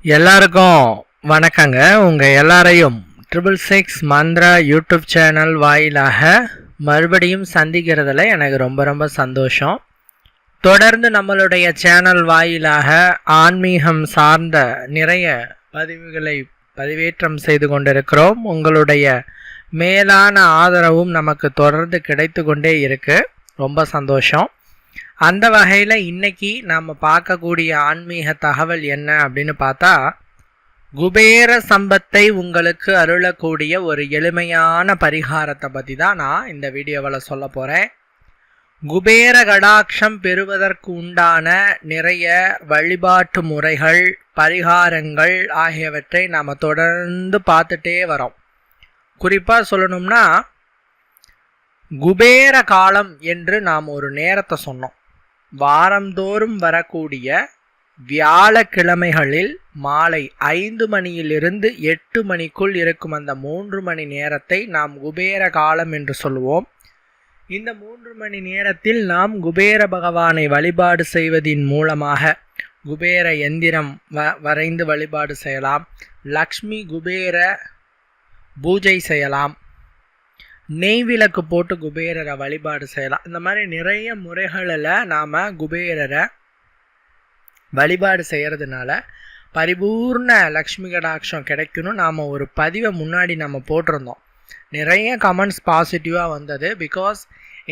எல்லாருக்கும் வணக்கங்க. உங்கள் எல்லாரையும் 666 மந்த்ரா யூடியூப் சேனல் வாயிலாக மறுபடியும் சந்திக்கிறதுல எனக்கு ரொம்ப சந்தோஷம். தொடர்ந்து நம்மளுடைய சேனல் வாயிலாக ஆன்மீகம் சார்ந்த நிறைய பதிவுகளை பதிவேற்றம் செய்து கொண்டிருக்கிறோம். உங்களுடைய மேலான ஆதரவும் நமக்கு தொடர்ந்து கிடைத்து கொண்டே இருக்கு. ரொம்ப சந்தோஷம். அந்த வகையில் இன்னைக்கு நாம் பார்க்கக்கூடிய ஆன்மீக தகவல் என்ன அப்படின்னு பார்த்தா, குபேர சம்பத்தை உங்களுக்கு அருளக்கூடிய ஒரு எளிமையான பரிகாரத்தை பற்றி தான் நான் இந்த வீடியோவில் சொல்ல போகிறேன். குபேர கடாட்சம் பெறுவதற்கு உண்டான நிறைய வழிபாட்டு முறைகள், பரிகாரங்கள் ஆகியவற்றை நாம் தொடர்ந்து பார்த்துட்டே வரோம். குறிப்பாக சொல்லணும்னா, குபேர காலம் என்று நாம் ஒரு நேரத்தை சொன்னோம். வாரந்தோறும் வரக்கூடிய வியாழக்கிழமைகளில் மாலை 5 மணியிலிருந்து 8 மணிக்குள் இருக்கும் அந்த 3 மணி நேரத்தை நாம் குபேர காலம் என்று சொல்லுவோம். இந்த 3 மணி நேரத்தில் நாம் குபேர பகவானை வழிபாடு செய்வதின் மூலமாக குபேர எந்திரம் வரைந்து வழிபாடு செய்யலாம், லக்ஷ்மி குபேர பூஜை செய்யலாம், நெய் விளக்கு போட்டு குபேரரை வழிபாடு செய்யலாம். இந்த மாதிரி நிறைய முறைகளில் நாம் குபேரரை வழிபாடு செய்கிறதுனால பரிபூர்ண லக்ஷ்மி கடாட்சம் கிடைக்கணும். நாம் ஒரு பதிவை முன்னாடி நம்ம போட்டிருந்தோம். நிறைய கமெண்ட்ஸ் பாசிட்டிவாக வந்தது. பிகாஸ்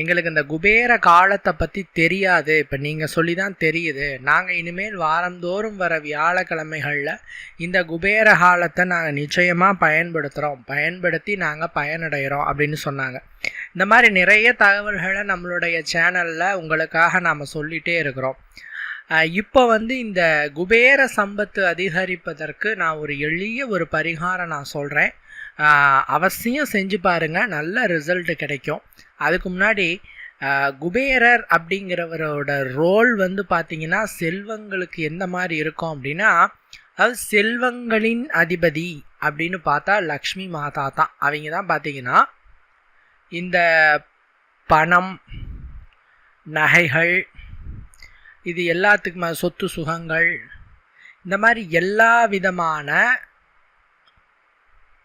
எங்களுக்கு இந்த குபேர காலத்தை பற்றி தெரியாது, இப்போ நீங்கள் சொல்லி தான் தெரியுது. நாங்கள் இனிமேல் வாரந்தோறும் வர வியாழக்கிழமைகளில் இந்த குபேர காலத்தை நாங்கள் நிச்சயமாக பயன்படுத்தி நாங்கள் பயனடைகிறோம் அப்படின்னு சொன்னாங்க. இந்த மாதிரி நிறைய தகவல்களை நம்மளுடைய சேனலில் உங்களுக்காக நாம் சொல்லிகிட்டே இருக்கிறோம். இப்போ இந்த குபேர சம்பத்து அதிகரிப்பதற்கு நான் ஒரு எளிய ஒரு பரிகாரம் நான் சொல்கிறேன். அவசியம் செஞ்சு பாருங்கள், நல்ல ரிசல்ட் கிடைக்கும். அதுக்கு முன்னாடி குபேரர் அப்படிங்கிறவரோட ரோல் பார்த்திங்கன்னா செல்வங்களுக்கு எந்த மாதிரி இருக்கும் அப்படின்னா, அதாவது செல்வங்களின் அதிபதி அப்படின்னு பார்த்தா லக்ஷ்மி மாதா தான். அவங்க தான் பார்த்திங்கன்னா இந்த பணம், நகைகள், இது எல்லாத்துக்குமே சொத்து சுகங்கள், இந்த மாதிரி எல்லா விதமான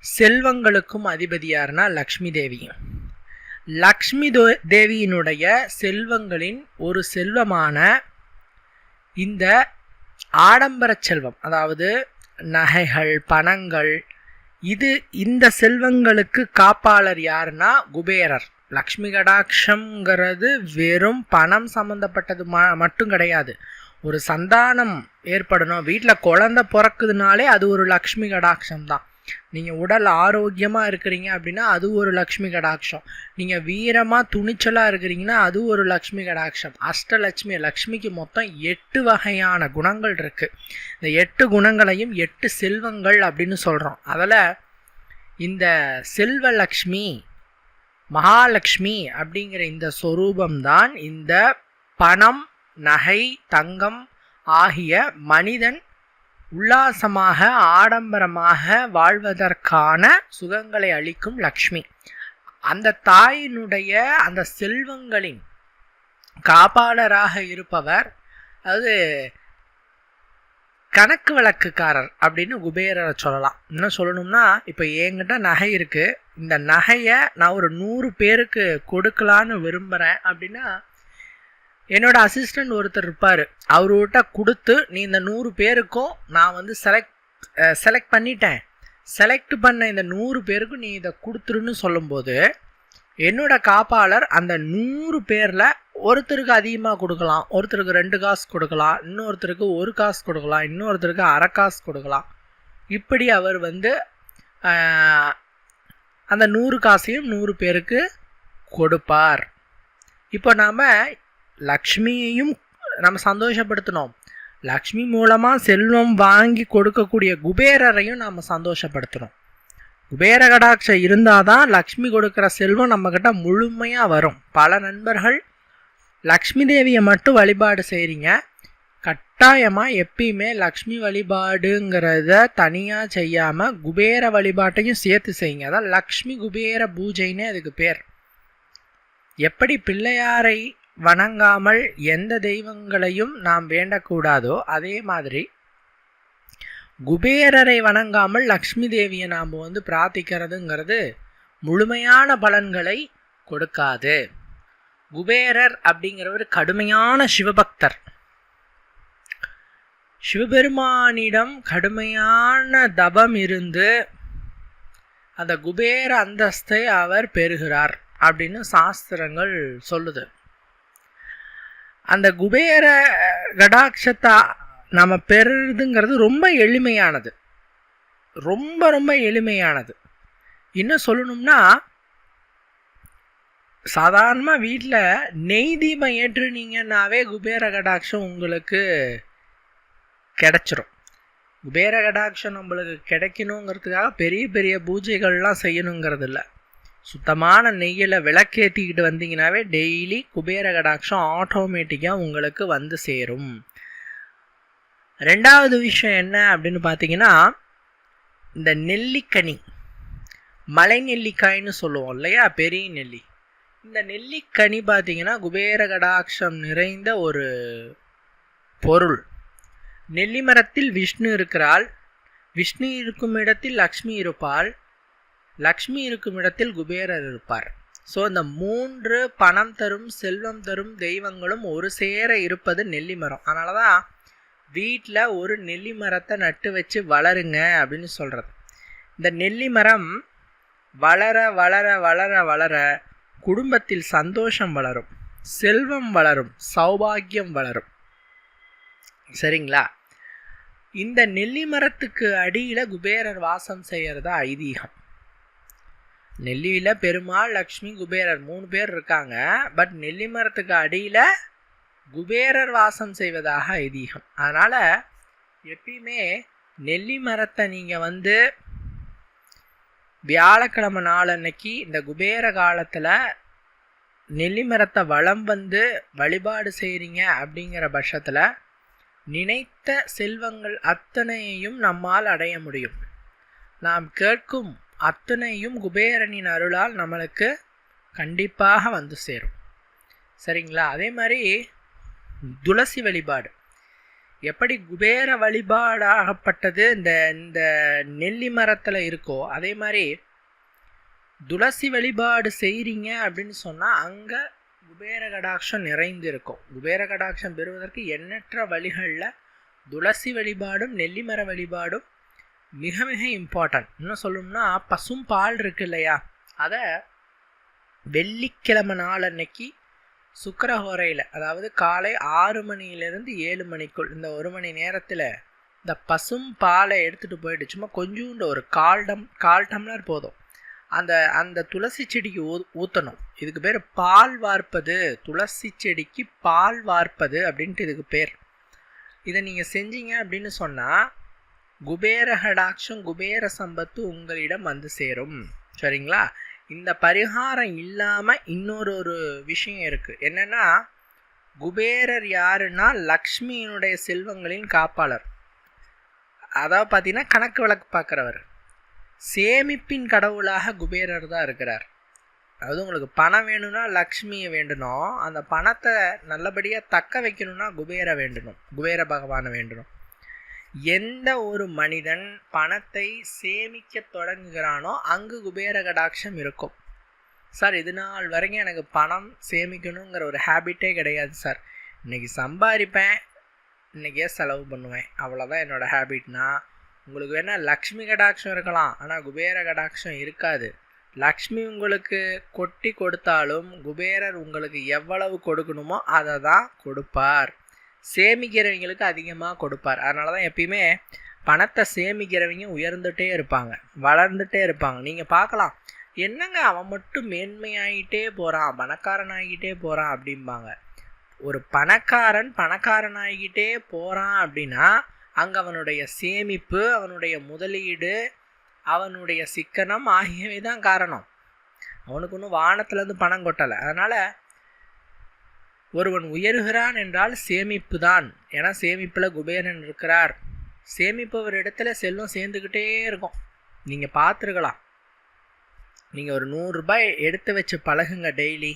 செல்வங்களுக்கும் அதிபதி யாருன்னா லக்ஷ்மி தேவி. லக்ஷ்மி தேவியினுடைய செல்வங்களின் ஒரு செல்வமான இந்த ஆடம்பர செல்வம், அதாவது நகைகள், பணங்கள், இந்த செல்வங்களுக்கு காப்பாளர் யாருன்னா குபேரர். லக்ஷ்மி கடாட்சம்ங்கிறது வெறும் பணம் சம்மந்தப்பட்டது மட்டும் கிடையாது. ஒரு சந்தானம் ஏற்படணும், வீட்டில் குழந்தை பிறக்குதுனாலே அது ஒரு லக்ஷ்மி கடாட்சம் தான். நீங்கள் உடல் ஆரோக்கியமாக இருக்கிறீங்க அப்படின்னா அது ஒரு லக்ஷ்மி கடாட்சம். நீங்கள் வீரமாக துணிச்சலாக இருக்கிறீங்கன்னா அது ஒரு லக்ஷ்மி கடாட்சம். அஷ்டலட்சுமி, லக்ஷ்மிக்கு மொத்தம் 8 வகையான குணங்கள் இருக்குது. இந்த 8 குணங்களையும் 8 செல்வங்கள் அப்படின்னு சொல்கிறோம். அதில் இந்த செல்வலக்ஷ்மி, மகாலட்சுமி அப்படிங்கிற இந்த சொரூபம்தான் இந்த பணம், நகை, தங்கம் ஆகிய மனிதன் உல்லாசமாக ஆடம்பரமாக வாழ்வதற்கான சுகங்களை அளிக்கும் லக்ஷ்மி. அந்த தாயினுடைய அந்த செல்வங்களின் காப்பாளராக இருப்பவர், அது கணக்கு வழக்குக்காரர் அப்படின்னு குபேரரை சொல்லலாம். இன்னும் சொல்லணும்னா, இப்போ என்கிட்ட நகை இருக்குது, இந்த நகையை நான் ஒரு 100 பேருக்கு கொடுக்கலான்னு விரும்புகிறேன் அப்படின்னா, என்னோட அசிஸ்டண்ட் ஒருத்தர் இருப்பார், அவர்கிட்ட கொடுத்து நீ இந்த 100 பேருக்கும் நான் செலக்ட் பண்ணிட்டேன், செலக்ட் பண்ண இந்த 100 பேருக்கும் நீ இதை கொடுத்துருன்னு சொல்லும்போது, என்னோட காப்பாளர் அந்த 100 பேரில் ஒருத்தருக்கு அதிகமாக கொடுக்கலாம், ஒருத்தருக்கு 2 காசு கொடுக்கலாம், இன்னொருத்தருக்கு 1 காசு கொடுக்கலாம், இன்னொருத்தருக்கு அரை காசு கொடுக்கலாம். இப்படி அவர் அந்த 100 காசையும் 100 பேருக்கு கொடுப்பார். இப்போ நாம் லக்ஷ்மியையும் நம்ம சந்தோஷப்படுத்தணும், லக்ஷ்மி மூலமாக செல்வம் வாங்கி கொடுக்கக்கூடிய குபேரரையும் நாம் சந்தோஷப்படுத்தணும். குபேர கடாட்சம் இருந்தால் தான் லக்ஷ்மி கொடுக்குற செல்வம் நம்மக்கிட்ட முழுமையாக வரும். பல நண்பர்கள் லக்ஷ்மி தேவியை மட்டும் வழிபாடு செய்கிறீங்க. கட்டாயமாக எப்பயுமே லக்ஷ்மி வழிபாடுங்கிறத தனியாக செய்யாமல் குபேர வழிபாட்டையும் சேர்த்து செய்யுங்க. அதான் லக்ஷ்மி குபேர பூஜைன்னு அதுக்கு பேர். எப்படி பிள்ளையாரை வணங்காமல் எந்த தெய்வங்களையும் நாம் வேண்டக்கூடாதோ, அதே மாதிரி குபேரரை வணங்காமல் லக்ஷ்மி தேவியை நாம் பிரார்த்திக்கிறதுங்கிறது முழுமையான பலன்களை கொடுக்காது. குபேரர் அப்படிங்கிறவர் கடுமையான சிவபக்தர். சிவபெருமானிடம் கடுமையான தபம் இருந்து அந்த குபேர அந்தஸ்தை அவர் பெறுகிறார் அப்படின்னு சாஸ்திரங்கள் சொல்லுது. அந்த குபேர கடாட்சத்தை நம்ம பெறுறதுங்கிறது ரொம்ப எளிமையானது, ரொம்ப ரொம்ப எளிமையானது. இன்னும் சொல்லணும்னா, சாதாரணமாக வீட்டில் நெய் தீபம் ஏற்றுனீங்கன்னாவே குபேர கடாட்சம் உங்களுக்கு கிடைச்சிரும். குபேர கடாட்சம் நம்மளுக்கு கிடைக்கணுங்கிறதுக்காக பெரிய பெரிய பூஜைகள்லாம் செய்யணுங்கிறது இல்லை. சுத்தமான நெய்யில் விளக்கேற்றிக்கிட்டு வந்தீங்கன்னாவே டெய்லி குபேர கடாட்சம் ஆட்டோமேட்டிக்காக உங்களுக்கு வந்து சேரும். ரெண்டாவது விஷயம் என்ன அப்படின்னு பார்த்தீங்கன்னா, இந்த நெல்லிக்கனி, மலை நெல்லிக்காய்ன்னு சொல்லுவோம் இல்லையா, பெரிய நெல்லி. இந்த நெல்லிக்கனி பார்த்தீங்கன்னா குபேர கடாட்சம் நிறைந்த ஒரு பொருள். நெல்லி மரத்தில் விஷ்ணு இருக்கிறாள், விஷ்ணு இருக்கும் இடத்தில் லக்ஷ்மி இருப்பாள், லக்ஷ்மி இருக்கும் இடத்தில் குபேரர் இருப்பார். ஸோ இந்த 3 பணம் தரும் செல்வம் தரும் தெய்வங்களும் ஒரு சேர இருப்பது நெல்லி மரம். அதனால தான் வீட்டில் ஒரு நெல்லி மரத்தை நட்டு வச்சு வளருங்க அப்படின்னு சொல்கிறது. இந்த நெல்லி மரம் வளர வளர வளர வளர குடும்பத்தில் சந்தோஷம் வளரும், செல்வம் வளரும், சௌபாகியம் வளரும். சரிங்களா? இந்த நெல்லி மரத்துக்கு அடியில் குபேரர் வாசம் செய்கிறதா ஐதீகம். நெல்லியில் பெருமாள், லக்ஷ்மி, குபேரர் 3 பேர் இருக்காங்க. பட் நெல்லி மரத்துக்கு அடியில் குபேரர் வாசம் செய்வதாக ஐதீகம். அதனால் எப்பயுமே நெல்லி மரத்தை நீங்கள் வியாழக்கிழமை நாள் அன்னைக்கு இந்த குபேர காலத்தில் நெல்லி மரத்தை வலம் வழிபாடு செய்கிறீங்க அப்படிங்கிற பட்சத்தில் நினைத்த செல்வங்கள் அத்தனையையும் நம்மால் அடைய முடியும். நாம் கேட்கும் அத்தனையும் குபேரனின் அருளால் நம்மளுக்கு கண்டிப்பாக வந்து சேரும். சரிங்களா? அதே மாதிரி துளசி வழிபாடு எப்படி குபேர வழிபாடாகப்பட்டது இந்த நெல்லி மரத்தில் இருக்கோ, அதே மாதிரி துளசி வழிபாடு செய்கிறீங்க அப்படின்னு சொன்னால் அங்கே குபேர கடாட்சம் நிறைந்து இருக்கும். குபேர கடாட்சம் பெறுவதற்கு எண்ணற்ற வழிகளில் துளசி வழிபாடும் நெல்லி மர வழிபாடும் மிக மிக இம்பார்ட்டன்ட். இன்னும் சொல்லணும்னா, பசும் பால் இருக்கு இல்லையா, அதை வெள்ளிக்கிழமை நாள் அன்னைக்கு சுக்கரஹோரையில், அதாவது காலை 6 மணியிலிருந்து 7 மணிக்குள் இந்த 1 மணி நேரத்தில் இந்த பசும் பாலை எடுத்துகிட்டு போயிட்டு சும்மா கொஞ்சோண்டு ஒரு கால் டம்ளர் போதும் அந்த துளசி செடிக்கு ஊற்றணும். இதுக்கு பேர் பால் வார்ப்பது, துளசி செடிக்கு பால் வார்ப்பது அப்படின்ட்டு இதுக்கு பேர். இதை நீங்கள் செஞ்சீங்க அப்படின்னு சொன்னால் குபேர கடாட்சம், குபேர சம்பத்து உங்களிடம் வந்து சேரும். சரிங்களா? இந்த பரிகாரம் இல்லாமல் இன்னொரு விஷயம் இருக்குது. என்னென்னா, குபேரர் யாருன்னா லக்ஷ்மியினுடைய செல்வங்களின் காப்பாளர். அதாவது பார்த்தீங்கன்னா கணக்கு வழக்கு பார்க்குறவர். சேமிப்பின் கடவுளாக குபேரர் தான் இருக்கிறார். அதாவது உங்களுக்கு பணம் வேணும்னா லக்ஷ்மியை வேண்டணும், அந்த பணத்தை நல்லபடியாக தக்க வைக்கணும்னா குபேர பகவானை வேண்டணும். எந்த ஒரு மனிதன் பணத்தை சேமிக்க தொடங்குகிறானோ அங்கு குபேர கடாட்சம் இருக்கும். சார், இது நாள் வரைக்கும் எனக்கு பணம் சேமிக்கணுங்கிற ஒரு ஹேபிட்டே கிடையாது சார். இன்றைக்கி சம்பாதிப்பேன், இன்றைக்கே செலவு பண்ணுவேன், அவ்வளோதான் என்னோடய ஹேபிட்னா, உங்களுக்கு வேணால் லக்ஷ்மி கடாட்சம் இருக்கலாம், ஆனால் குபேர கடாட்சம் இருக்காது. லக்ஷ்மி உங்களுக்கு கொட்டி கொடுத்தாலும் குபேரர் உங்களுக்கு எவ்வளவு கொடுக்கணுமோ அதை தான் கொடுப்பார். சேமிக்கிறவங்களுக்கு அதிகமாக கொடுப்பார். அதனால தான் எப்பயுமே பணத்தை சேமிக்கிறவங்க உயர்ந்துகிட்டே இருப்பாங்க, வளர்ந்துட்டே இருப்பாங்க. நீங்கள் பார்க்கலாம், என்னங்க அவன் மட்டும் மேன்மையாகிட்டே போகிறான், பணக்காரனாகிட்டே போகிறான் அப்படிம்பாங்க. ஒரு பணக்காரன் ஆகிக்கிட்டே போகிறான் அப்படின்னா அங்கே அவனுடைய சேமிப்பு, அவனுடைய முதலீடு, அவனுடைய சிக்கனம் ஆகியவை தான் காரணம். அவனுக்கு ஒன்றும் வானத்துலேருந்து பணம் கொட்டலை. அதனால் ஒருவன் உயர்கிறான் என்றால் சேமிப்பு தான். ஏன்னா சேமிப்பில் குபேரன் இருக்கிறார். சேமிப்பவர் இடத்துல செல்வம் சேர்ந்துக்கிட்டே இருக்கும். நீங்கள் பார்த்துருக்கலாம், நீங்கள் ஒரு 100 ரூபாய் எடுத்து வச்சு பழகுங்க டெய்லி,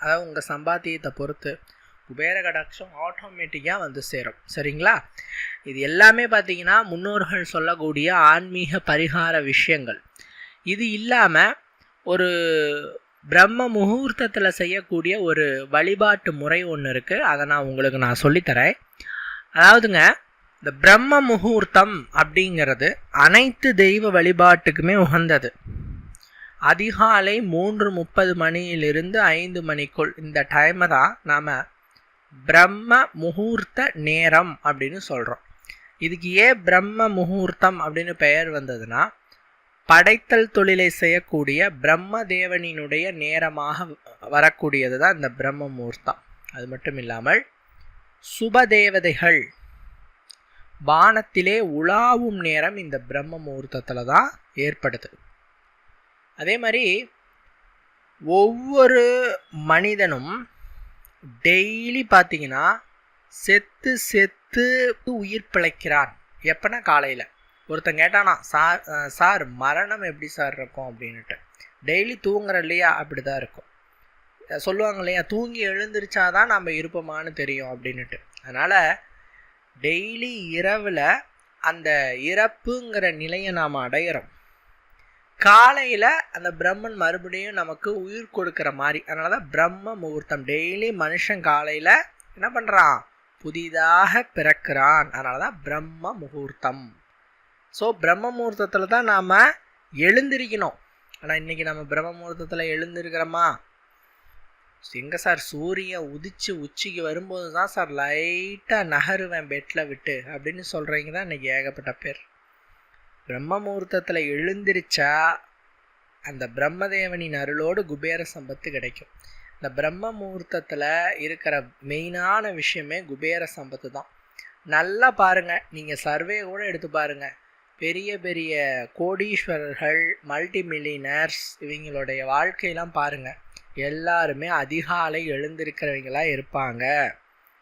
அதாவது உங்கள் சம்பாத்தியத்தை பொறுத்து. குபேர கடாட்சம் ஆட்டோமேட்டிக்காக வந்து சேரும். சரிங்களா? இது எல்லாமே பார்த்தீங்கன்னா முன்னோர்கள் சொல்லக்கூடிய ஆன்மீக பரிகார விஷயங்கள். இது இல்லாமல் ஒரு பிரம்ம முகூர்த்தத்தில் செய்யக்கூடிய ஒரு வழிபாட்டு முறை ஒன்று இருக்குது. அதை நான் உங்களுக்கு சொல்லித்தரேன். அதாவதுங்க, இந்த பிரம்ம முகூர்த்தம் அப்படிங்கிறது அனைத்து தெய்வ வழிபாட்டுக்குமே உகந்தது. அதிகாலை 3:30 மணியிலிருந்து 5 மணிக்குள் இந்த டைமை தான் நாம் பிரம்ம முகூர்த்த நேரம் அப்படின்னு சொல்கிறோம். இதுக்கு ஏன் பிரம்ம முகூர்த்தம் அப்படின்னு பெயர் வந்ததுன்னா, படைத்தல் தொழிலை செய்யக்கூடிய பிரம்ம தேவனினுடைய நேரமாக வரக்கூடியது தான் இந்த பிரம்ம முகூர்த்தம். அது மட்டும் இல்லாமல் சுபதேவதைகள் வானத்திலே உலாவும் நேரம் இந்த பிரம்ம முகூர்த்தத்தில் தான் ஏற்படுது. அதே மாதிரி ஒவ்வொரு மனிதனும் டெய்லி பார்த்தீங்கன்னா செத்து செத்து உயிர் பிழைக்கிறான். எப்போனா காலையில் ஒருத்தன் கேட்டானா, சார் மரணம் எப்படி சார் இருக்கும் அப்படின்ட்டு. டெய்லி தூங்குறோம் இல்லையா, அப்படி தான் இருக்கும். சொல்லுவாங்க இல்லையா, தூங்கி எழுந்திரிச்சாதான் நம்ம இருப்போமான்னு தெரியும் அப்படின்ட்டு. அதனால் டெய்லி இரவில் அந்த இறப்புங்கிற நிலையை நாம் அடையிறோம். காலையில் அந்த பிரம்மன் மறுபடியும் நமக்கு உயிர் கொடுக்குற மாதிரி. அதனால தான் பிரம்ம முகூர்த்தம். டெய்லி மனுஷன் காலையில் என்ன பண்ணுறான், புதிதாக பிறக்கிறான். அதனால தான் பிரம்ம முகூர்த்தம். ஸோ பிரம்ம முகூர்த்தத்தில் தான் நாம் எழுந்திருக்கணும். ஆனால் இன்றைக்கி நம்ம பிரம்ம முகூர்த்தத்தில் எழுந்திருக்கிறோமா? எங்கே சார், சூரியன் உதிச்சு உச்சிக்கு வரும்போது தான் சார் லைட்டாக நகருவேன் பெட்டில் விட்டு அப்படின்னு சொல்கிறீங்க தான் இன்றைக்கி ஏகப்பட்ட பேர். பிரம்ம முகூர்த்தத்தில் எழுந்திரிச்சா அந்த பிரம்மதேவனின் அருளோடு குபேர சம்பத்து கிடைக்கும். இந்த பிரம்ம முகூர்த்தத்தில் இருக்கிற மெயினான விஷயமே குபேர சம்பத்து தான். நல்லா பாருங்கள், நீங்கள் சர்வே கூட எடுத்து பாருங்கள். பெரிய பெரிய கோடீஸ்வரர்கள், மல்டி மில்லியனர்ஸ், இவங்களுடைய வாழ்க்கையெல்லாம் பாருங்கள். எல்லாருமே அதிகாலை எழுந்திருக்கிறவங்களாக இருப்பாங்க.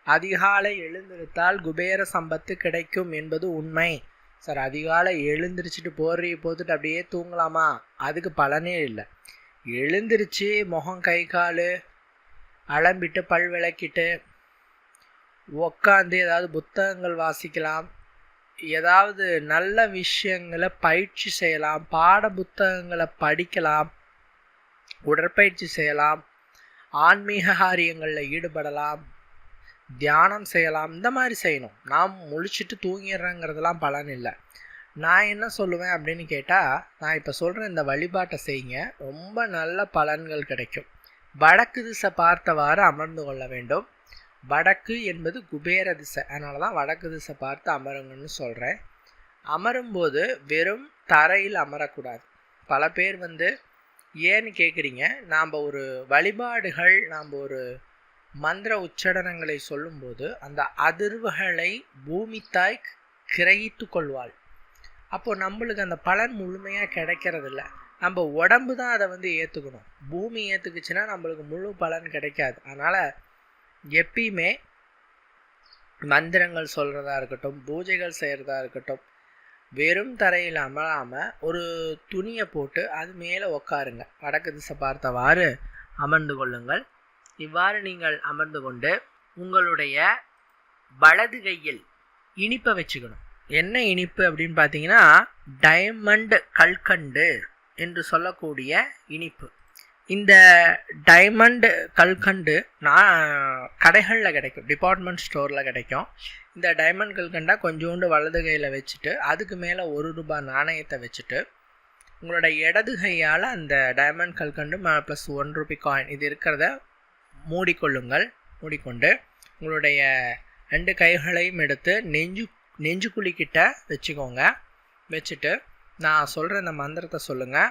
அதிகாலை எழுந்திருத்தால் குபேர சம்பத்து கிடைக்கும் என்பது உண்மை. சார், அதிகாலை எழுந்திரிச்சிட்டு போட்டுட்டு அப்படியே தூங்கலாமா? அதுக்கு பலனே இல்லை. எழுந்திரிச்சு முகம் கை கால் அலம்பிட்டு பல் விளக்கிட்டு உக்காந்து ஏதாவது புத்தகங்கள் வாசிக்கலாம், ஏதாவது நல்ல விஷயங்களை பயிற்சி செய்யலாம், பாட புத்தகங்களை படிக்கலாம், உடற்பயிற்சி செய்யலாம், ஆன்மீக காரியங்களில் ஈடுபடலாம், தியானம் செய்யலாம். இந்த மாதிரி செய்யணும். நாம் முழிச்சிட்டு தூங்கிடுறேங்கிறதுலாம் பலன் இல்லை. நான் என்ன சொல்லுவேன் அப்படின்னு கேட்டால், நான் இப்போ சொல்கிற இந்த வழிபாட்டை செய்யுங்க, ரொம்ப நல்ல பலன்கள் கிடைக்கும். வடக்கு திசை பார்த்தவாறு அமர்ந்து கொள்ள வேண்டும். வடக்கு என்பது குபேர திசை. அதனால தான் வடக்கு திசை பார்த்து அமருங்கன்னு சொல்கிறேன். அமரும்போது வெறும் தரையில் அமரக்கூடாது. பல பேர் ஏன்னு கேட்குறீங்க. நாம் ஒரு வழிபாடுகள், நாம் ஒரு மந்திர உச்சரணங்களை சொல்லும்போது அந்த அதிர்வுகளை பூமி தாய் கிரகித்து கொள்வாள். அப்போது நம்மளுக்கு அந்த பலன் முழுமையாக கிடைக்கிறதில்ல. நம்ம உடம்பு தான் அதை ஏற்றுக்கணும். பூமி ஏற்றுக்குச்சுன்னா நம்மளுக்கு முழு பலன் கிடைக்காது. அதனால் எப்பயுமே மந்திரங்கள் சொல்கிறதா இருக்கட்டும், பூஜைகள் செய்கிறதா இருக்கட்டும், வெறும் தரையில் அமராமல் ஒரு துணியை போட்டு அது மேலே உக்காருங்க. வடக்கு திசை பார்த்தவாறு அமர்ந்து கொள்ளுங்கள். இவ்வாறு நீங்கள் அமர்ந்து கொண்டு உங்களுடைய வலது கையில் இனிப்பை வச்சுக்கணும். என்ன இனிப்பு அப்படின்னு பார்த்தீங்கன்னா, டைமண்ட் கல்கண்டு என்று சொல்லக்கூடிய இனிப்பு. இந்த டைமண்ட் கல்கண்டு கடைகளில் கிடைக்கும், டிபார்ட்மெண்ட் ஸ்டோரில் கிடைக்கும். இந்த டைமண்ட் கல்கண்டை கொஞ்சோண்டு வலது கையில் வச்சுட்டு அதுக்கு மேலே ₹1 நாணயத்தை வச்சுட்டு உங்களோட இடது கையால் அந்த டைமண்ட் கல்கண்டு ப்ளஸ் ₹1 காயின் இது இருக்கிறத மூடிக்கொள்ளுங்கள். மூடிக்கொண்டு உங்களுடைய 2 கைகளையும் எடுத்து நெஞ்சுக்குழிக்கிட்ட வச்சுக்கோங்க. வச்சுட்டு நான் சொல்கிற இந்த மந்திரத்தை சொல்லுங்கள்.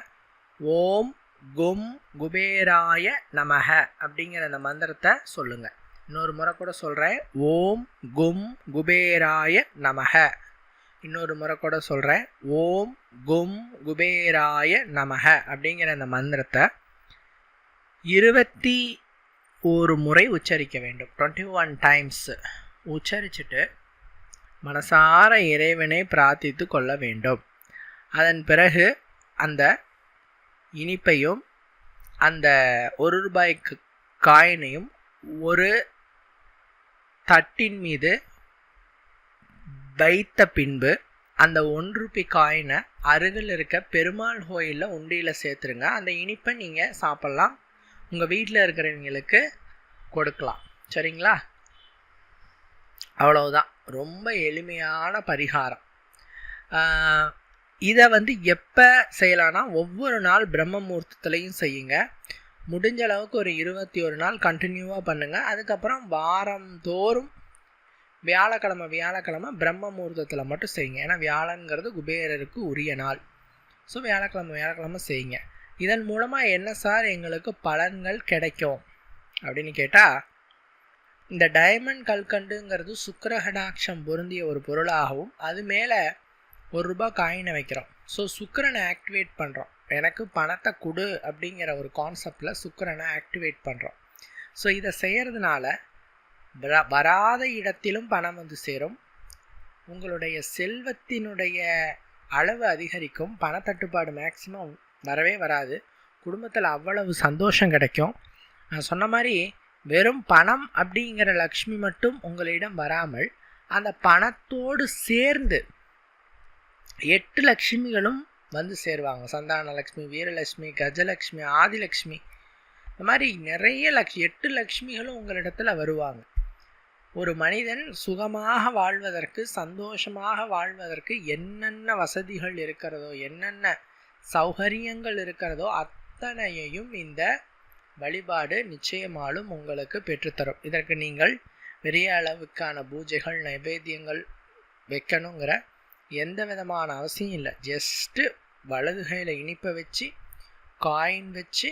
ஓம் கும் குபேராய நமக அப்படிங்கிற அந்த மந்திரத்தை சொல்லுங்கள். இன்னொரு முறை கூட சொல்கிறேன். ஓம் கும் குபேராய நமக. இன்னொரு முறை கூட சொல்கிறேன். ஓம் கும் குபேராய நமக அப்படிங்கிற அந்த மந்திரத்தை 21 முறை உச்சரிக்க வேண்டும். 21 டைம்ஸ் உச்சரிச்சுட்டு மனசார இறைவனை பிரார்த்தித்து கொள்ள வேண்டும். அதன் பிறகு அந்த இனிப்பையும் அந்த ₹1 காயினையும் ஒரு தட்டின் மீது வைத்த பின்பு அந்த 1 ரூபி காயினை அருகில் இருக்க பெருமாள் கோயிலில் உண்டியில் சேர்த்துருங்க. அந்த இனிப்பை நீங்கள் சாப்பிட்லாம், உங்கள் வீட்டில் இருக்கிறவங்களுக்கு கொடுக்கலாம். சரிங்களா? அவ்வளவுதான். ரொம்ப எளிமையான பரிகாரம். இதை எப்போ செய்யலான்னா, ஒவ்வொரு நாள் பிரம்ம முகூர்த்தத்துலேயும் செய்யுங்க. முடிஞ்ச அளவுக்கு ஒரு 21 நாள் கண்டினியூவாக பண்ணுங்கள். அதுக்கப்புறம் வாரந்தோறும் வியாழக்கிழமை பிரம்ம முகூர்த்தத்தில் மட்டும் செய்யுங்க. ஏன்னா வியாழங்கிறது குபேரருக்கு உரிய நாள். ஸோ வியாழக்கிழமை செய்யுங்க. இதன் மூலமாக என்ன சார் எங்களுக்கு பலன்கள் கிடைக்கும் அப்படின்னு கேட்டால், இந்த டைமண்ட் கல்கண்டுங்கிறது சுக்கிரகடாட்சம் பொருந்திய ஒரு பொருளாகவும், அது மேலே ₹1 காயினை வைக்கிறோம். ஸோ சுக்கிரனை ஆக்டிவேட் பண்ணுறோம். எனக்கு பணத்தை கொடு அப்படிங்கிற ஒரு கான்செப்டில் சுக்கிரனை ஆக்டிவேட் பண்ணுறோம். ஸோ இதை செய்கிறதுனால வராத இடத்திலும் பணம் சேரும், உங்களுடைய செல்வத்தினுடைய அளவு அதிகரிக்கும், பணத்தட்டுப்பாடு மேக்சிமம் வரவே வராது, குடும்பத்தில் அவ்வளவு சந்தோஷம் கிடைக்கும். நான் சொன்ன மாதிரி வெறும் பணம் அப்படிங்கிற லக்ஷ்மி மட்டும் உங்களிடம் வராமல், அந்த பணத்தோடு சேர்ந்து 8 லக்ஷ்மிகளும் சேருவாங்க. சந்தான லக்ஷ்மி, வீரலட்சுமி, கஜலட்சுமி, ஆதிலட்சுமி, இந்த மாதிரி நிறைய 8 லக்ஷ்மிகளும் உங்களிடத்தில் வருவாங்க. ஒரு மனிதன் சுகமாக வாழ்வதற்கு, சந்தோஷமாக வாழ்வதற்கு என்னென்ன வசதிகள் இருக்கிறதோ, என்னென்ன சௌகரியங்கள் இருக்கிறதோ அத்தனையையும் இந்த வழிபாடு நிச்சயமாலும் உங்களுக்கு பெற்றுத்தரும். இதற்கு நீங்கள் பெரிய அளவுக்கான பூஜைகள், நைவேத்தியங்கள் வைக்கணுங்கிற எந்த விதமான அவசியம் இல்லை. ஜஸ்ட்டு வலது கையில் இனிப்பை வச்சு, காயின் வச்சு,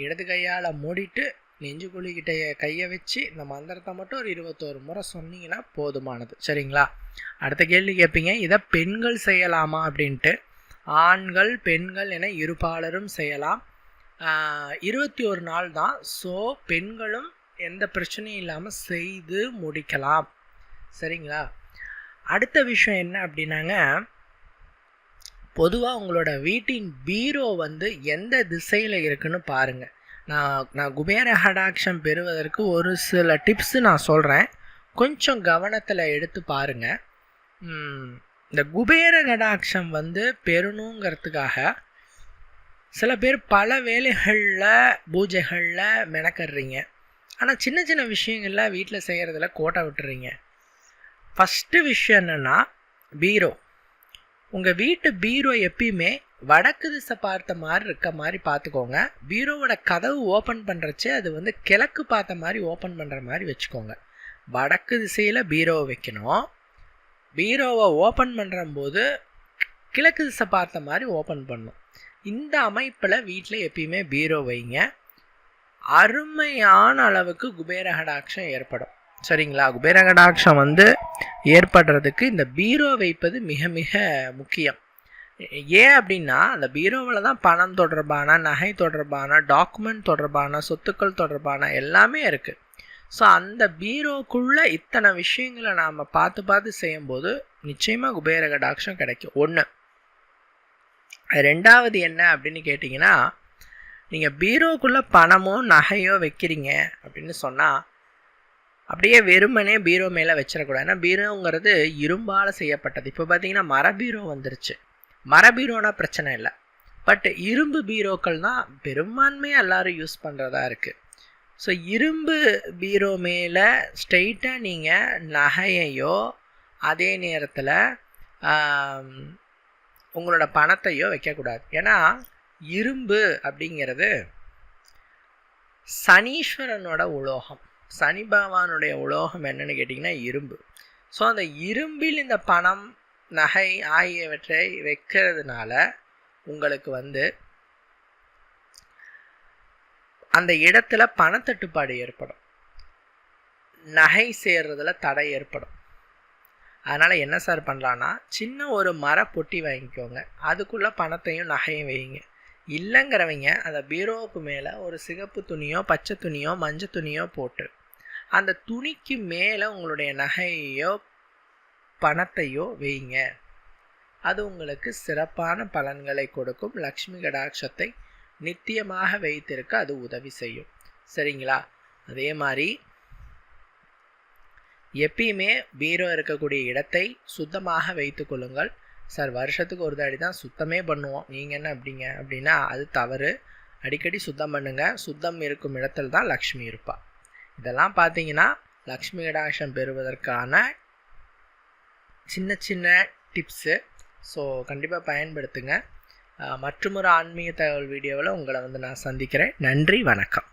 இடது கையால் மூடிட்டு, நெஞ்சுக்குழிக்கிட்ட கையை வச்சு இந்த மந்திரத்தை மட்டும் ஒரு 21 முறை சொன்னீங்கன்னா போதுமானது. சரிங்களா? அடுத்த கேள்வி கேட்பீங்க, இதை பெண்கள் செய்யலாமா அப்படின்ட்டு. ஆண்கள் பெண்கள் என இருபாலரும் செய்யலாம். 21 நாள் தான். ஸோ பெண்களும் எந்த பிரச்சனையும் இல்லாமல் செய்து முடிக்கலாம். சரிங்களா? அடுத்த விஷயம் என்ன அப்படின்னாங்க, பொதுவாக உங்களோட வீட்டின் பீரோ எந்த திசையில் இருக்குன்னு பாருங்கள். நான் குபேர கடாட்சம் பெறுவதற்கு ஒரு சில டிப்ஸு நான் சொல்கிறேன், கொஞ்சம் கவனத்தில் எடுத்து பாருங்கள். இந்த குபேர கடாட்சம் பெறணுங்கிறதுக்காக சில பேர் பல வேலைகளில், பூஜைகளில் மெனக்கடுறீங்க. ஆனால் சின்ன சின்ன விஷயங்களில் வீட்டில் செய்கிறதுல கோட்டை விட்டுறீங்க. ஃபஸ்ட்டு விஷயம் என்னென்னா, பீரோ. உங்கள் வீட்டு பீரோ எப்பயுமே வடக்கு திசை பார்த்த மாதிரி இருக்க மாதிரி பார்த்துக்கோங்க. பீரோவோட கதவு ஓப்பன் பண்ணுறச்சு அது கிழக்கு பார்த்த மாதிரி ஓப்பன் பண்ணுற மாதிரி வச்சுக்கோங்க. வடக்கு திசையில் பீரோவை வைக்கணும். பீரோவை ஓப்பன் பண்ணுறம்போது கிழக்கு திசை பார்த்த மாதிரி ஓப்பன் பண்ணணும். இந்த அமைப்பில் வீட்டில் எப்பயுமே பீரோ வைங்க. அருமையான அளவுக்கு குபேர கடாட்சம் ஏற்படும். சரிங்களா? குபேர கடாட்சம் ஏற்படுறதுக்கு இந்த பீரோ வைப்பது மிக மிக முக்கியம். ஏன் அப்படின்னா, அந்த பீரோவில் தான் பணம் தொடர்பான, நகை தொடர்பான, டாக்குமெண்ட் தொடர்பான, சொத்துக்கள் தொடர்பான எல்லாமே இருக்குது. ஸோ அந்த பீரோக்குள்ளே இத்தனை விஷயங்களை நாம் பார்த்து செய்யும்போது நிச்சயமாக குபேர கடாட்சம் கிடைக்கும். ஒன்று. ரெண்டாவது என்ன அப்படின்னு கேட்டிங்கன்னா, நீங்கள் பீரோக்குள்ளே பணமோ நகையோ வைக்கிறீங்க அப்படின்னு சொன்னால், அப்படியே வெறுமனே பீரோ மேலே வச்சிடக்கூடாது. ஏன்னா பீரோங்கிறது இரும்பால் செய்யப்பட்டது. இப்போ பார்த்தீங்கன்னா மர பீரோ வந்துருச்சு. மர பீரோனா பிரச்சனை இல்லை, பட் இரும்பு பீரோக்கள் தான் பெரும்பான்மையாக எல்லோரும் யூஸ் பண்ணுறதா இருக்குது. ஸோ இரும்பு பீரோ மேலே ஸ்ட்ரெயிட்டாக நீங்கள் நகையையோ அதே நேரத்தில் உங்களோட பணத்தையோ வைக்கக்கூடாது. ஏன்னா இரும்பு அப்படிங்கிறது சனீஸ்வரனோட உலோகம். சனி பகவானுடைய உலோகம் என்னன்னு கேட்டிங்கன்னா இரும்பு. ஸோ அந்த இரும்பில் இந்த பணம், நகை ஆகியவற்றை வைக்கிறதுனால உங்களுக்கு அந்த இடத்துல பணத்தட்டுப்பாடு ஏற்படும், நகை சேர்றதுல தடை ஏற்படும். அதனால் என்ன சார் பண்ணலான்னா, சின்ன ஒரு மர பொட்டி வாங்கிக்கோங்க, அதுக்குள்ளே பணத்தையும் நகையும் வைங்க. இல்லைங்கிறவங்க அந்த பீரோவுக்கு மேலே ஒரு சிகப்பு துணியோ, பச்சை துணியோ, மஞ்சள் துணியோ போட்டு அந்த துணிக்கு மேலே உங்களுடைய நகையோ பணத்தையோ வைங்க. அது உங்களுக்கு சிறப்பான பலன்களை கொடுக்கும். லக்ஷ்மி கடாட்சத்தை நித்தியமாக வைத்திருக்க அது உதவி செய்யும். சரிங்களா? அதே மாதிரி எப்பயுமே பீரோ இருக்கக்கூடிய இடத்தை சுத்தமாக வைத்து கொள்ளுங்கள். சார் வருஷத்துக்கு ஒரு தாடி தான் சுத்தமே பண்ணுவோம், நீங்கள் என்ன அப்படிங்க அப்படின்னா அது தவறு. அடிக்கடி சுத்தம் பண்ணுங்கள். சுத்தம் இருக்கும் இடத்துல தான் லக்ஷ்மி இருப்பாள். இதெல்லாம் பார்த்தீங்கன்னா லக்ஷ்மி கடாட்சம் பெறுவதற்கான சின்ன சின்ன டிப்ஸு. ஸோ கண்டிப்பாக பயன்படுத்துங்க. மற்றொரு ஆன்மீக தகவல் வீடியோவில் உங்களை நான் சந்திக்கிறேன். நன்றி, வணக்கம்.